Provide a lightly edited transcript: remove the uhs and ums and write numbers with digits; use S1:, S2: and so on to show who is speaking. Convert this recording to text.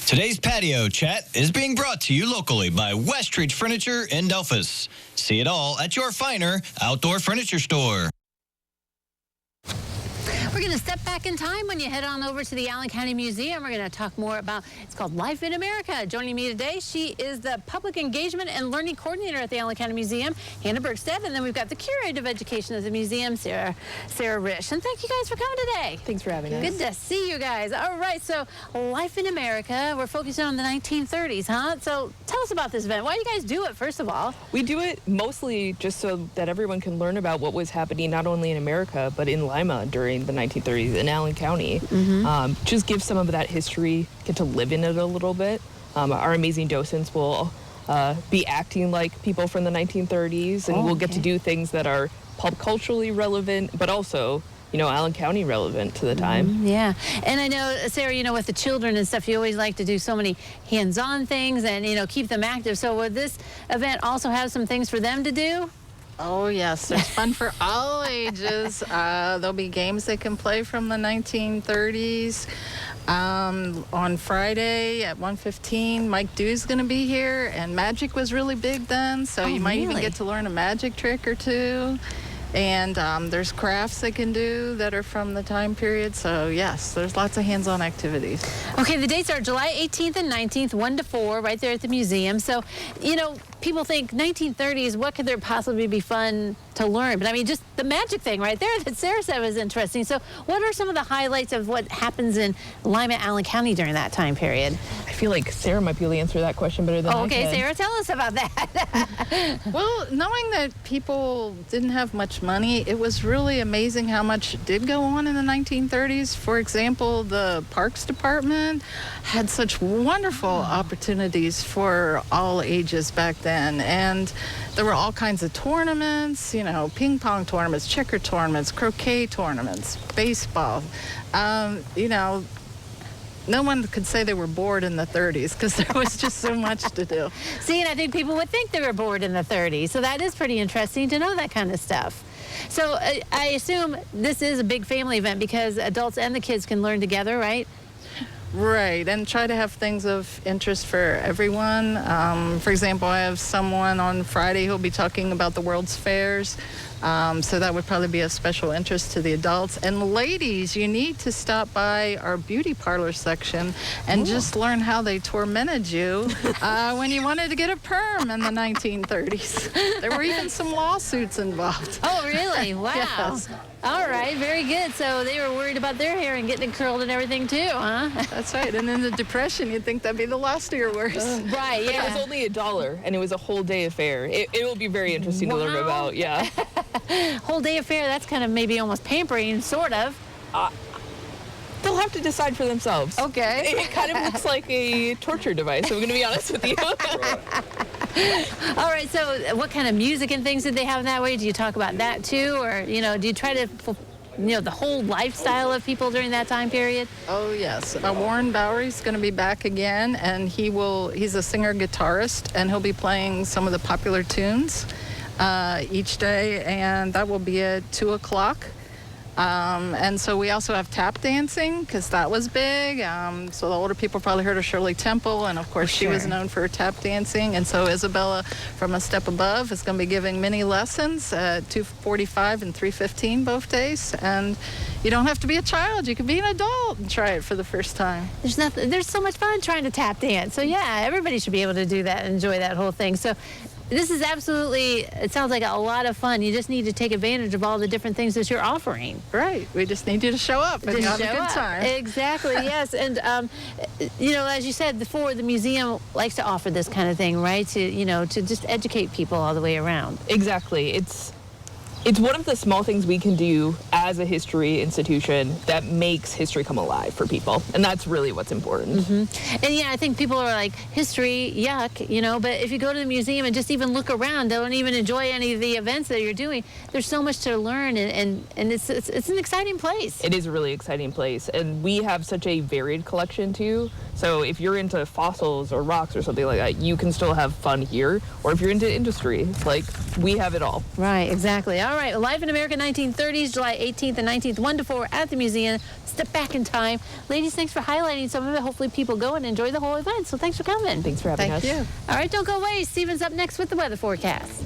S1: Today's patio chat is being brought to you locally by Westridge Furniture in Delphus. See it all at your finer outdoor furniture store.
S2: We're going to step back in time when you head on over to the Allen County Museum. We're going to talk more about, it's called Life in America. Joining me today, she is the Public Engagement and Learning Coordinator at the Allen County Museum, Hannah Bergstedt, and then we've got the Curator of Education at the museum, Sarah Risch. And thank you guys for coming today.
S3: Thanks for having us.
S2: Good to see you guys. All right, so Life in America, we're focusing on the 1930s, huh? So tell us about this event. Why do you guys do it, first of all?
S3: We do it mostly just so that everyone can learn about what was happening not only in America, but in Lima during the 1930s in Allen County. Just give some of that history, get to live in it a little bit. Our amazing docents will be acting like people from the 1930s, and we'll get to do things that are pop culturally relevant, but also, you know, Allen County relevant to the time.
S2: Yeah, and I know, Sarah, you know, with the children and stuff, you always like to do so many hands-on things and, you know, keep them active. So will this event also have some things for them to do?
S4: Oh, yes. There's fun for all ages. There'll be games they can play from the 1930s. On Friday at 1:15, Mike Dew's going to be here, and magic was really big then, so you might even get to learn a magic trick or two. And there's crafts they can do that are from the time period. So, yes, there's lots of hands-on activities.
S2: Okay, the dates are July 18th and 19th, 1 to 4, right there at the museum. So, you know, people think 1930s, what could there possibly be fun to learn? But, I mean, just the magic thing right there that Sarah said was interesting. So what are some of the highlights of what happens in Lima, Allen County during that time period?
S3: I feel like Sarah might be able to answer that question better than I can.
S2: Okay, Sarah, tell us about that.
S4: Well, knowing that people didn't have much money, it was really amazing how much did go on in the 1930s. For example, the Parks Department had such wonderful opportunities for all ages back then. And there were all kinds of tournaments, you know, ping pong tournaments, checker tournaments, croquet tournaments, baseball. You know, no one could say they were bored in the 30s because there was just so much to do.
S2: See, and I think people would think they were bored in the 30s. So that is pretty interesting to know that kind of stuff. So I assume this is a big family event because adults and the kids can learn together, right?
S4: Right, and try to have things of interest for everyone. For example, I have someone on Friday who'll be talking about the World's Fairs. So that would probably be a special interest to the adults. And ladies, you need to stop by our beauty parlor section and just learn how they tormented you when you wanted to get a perm in the 1930s. There were even some lawsuits involved.
S2: Oh, really? Wow.
S4: Yes.
S2: All right, very good. So they were worried about their hair and getting it curled and everything too, huh?
S4: That's right. And in the Depression, you'd think that'd be the last of your worries.
S2: Right,
S3: But
S2: yeah.
S3: it was only $1, and it was a whole day affair. It will be very interesting to learn about, yeah.
S2: Whole day affair, that's kind of maybe almost pampering, sort of.
S3: They'll have to decide for themselves.
S2: Okay.
S3: It kind of looks like a torture device, I'm going to be honest with you.
S2: All right, so what kind of music and things did they have that way? Do you talk about that too? Or, you know, do you try to, you know, the whole lifestyle of people during that time period?
S4: Oh, yes. Warren Bowery's going to be back again, and he's a singer-guitarist, and he'll be playing some of the popular tunes each day, and that will be at 2 o'clock. And so we also have tap dancing because that was big. So the older people probably heard of Shirley Temple, and of course she was known for her tap dancing. And so Isabella from A Step Above is going to be giving mini lessons at 2:45 and 3:15 both days. And you don't have to be a child; you can be an adult and try it for the first time.
S2: There's so much fun trying to tap dance. So yeah, everybody should be able to do that and enjoy that whole thing. So this is absolutely, it sounds like a lot of fun. You just need to take advantage of all the different things that you're offering.
S4: Right. We just need you to show up and have a good time.
S2: Exactly, yes. And, you know, as you said before, the museum likes to offer this kind of thing, right? To, you know, to just educate people all the way around.
S3: Exactly. It's one of the small things we can do as a history institution that makes history come alive for people. And that's really what's important.
S2: And yeah, I think people are like, history, yuck, you know, but if you go to the museum and just even look around, don't even enjoy any of the events that you're doing, there's so much to learn, and it's an exciting place.
S3: It is a really exciting place. And we have such a varied collection too. So if you're into fossils or rocks or something like that, you can still have fun here. Or if you're into industry, like, we have it all.
S2: Right, exactly. All right, Live in America 1930s, July 18th and 19th, 1 to 4 at the museum. Step back in time. Ladies, thanks for highlighting some of it. Hopefully people go and enjoy the whole event. So thanks for coming.
S3: Thanks for having us.
S4: Thank you.
S2: All right, don't go away. Steven's up next with the weather forecast.